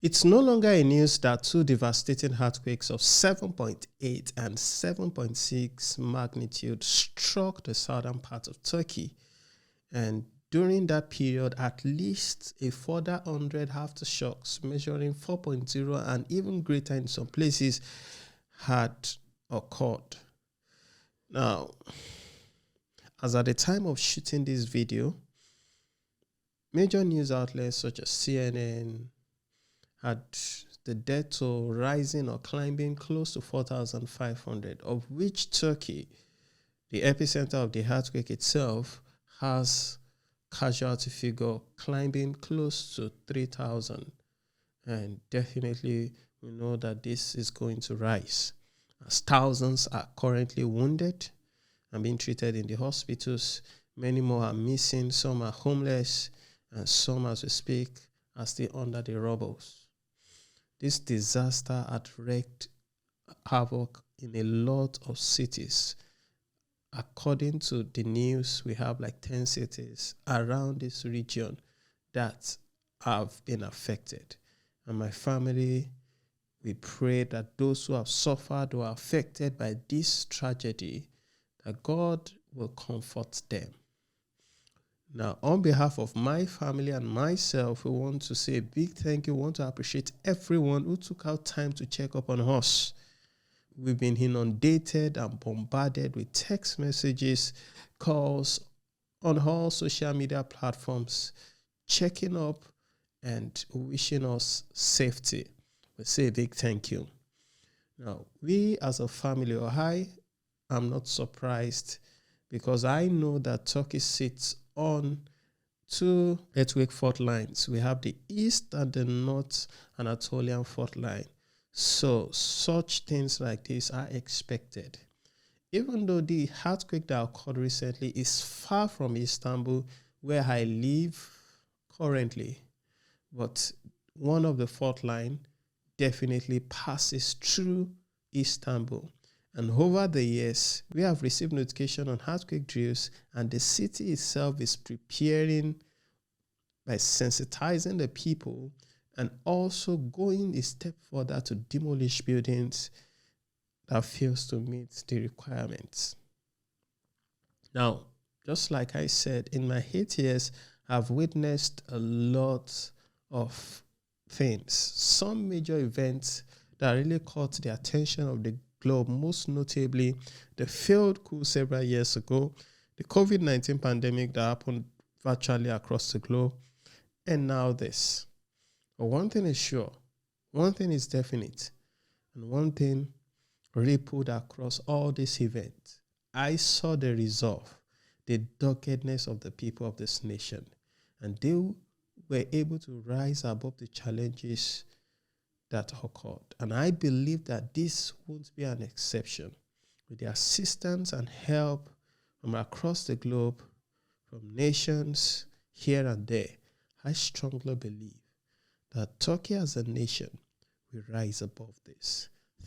It's no longer a news that two devastating earthquakes of 7.8 and 7.6 magnitude struck the southern part of Turkey. And during that period, at least a further 100 aftershocks measuring 4.0 and even greater in some places had occurred. Now, as at the time of shooting this video, major news outlets such as CNN had the death toll rising or climbing close to 4,500, of which Turkey, the epicenter of the earthquake itself, has casualty figure climbing close to 3,000. And definitely we know that this is going to rise, as thousands are currently wounded and being treated in the hospitals. Many more are missing, some are homeless, and some, as we speak, are still under the rubble. This disaster had wreaked havoc in a lot of cities. According to the news, we have like 10 cities around this region that have been affected. And my family, we pray that those who have suffered or are affected by this tragedy, that God will comfort them. Now, on behalf of my family and myself, we want to say a big thank you. We want to appreciate everyone who took out time to check up on us. We've been inundated and bombarded with text messages, calls on all social media platforms, checking up and wishing us safety. We say a big thank you. Now, we as a family, or I am not surprised, because I know that Turkey sits on two earthquake fault lines. We have the east and the north Anatolian fault line. So such things like this are expected. Even though the earthquake that occurred recently is far from Istanbul, where I live currently, but one of the fault line definitely passes through Istanbul. And over the years, we have received notification on earthquake drills, and the city itself is preparing by sensitizing the people and also going a step further to demolish buildings that fails to meet the requirements. Now, just like I said, in my 8 years, I've witnessed a lot of things. Some major events that really caught the attention of the globe, most notably the failed coup several years ago, the COVID-19 pandemic that happened virtually across the globe, and now this. But one thing is sure, one thing is definite, and one thing rippled across all these events. I saw the resolve, the doggedness of the people of this nation, and they were able to rise above the challenges that occurred. And I believe that this won't be an exception. With the assistance and help from across the globe, from nations here and there, I strongly believe that Turkey as a nation will rise above this.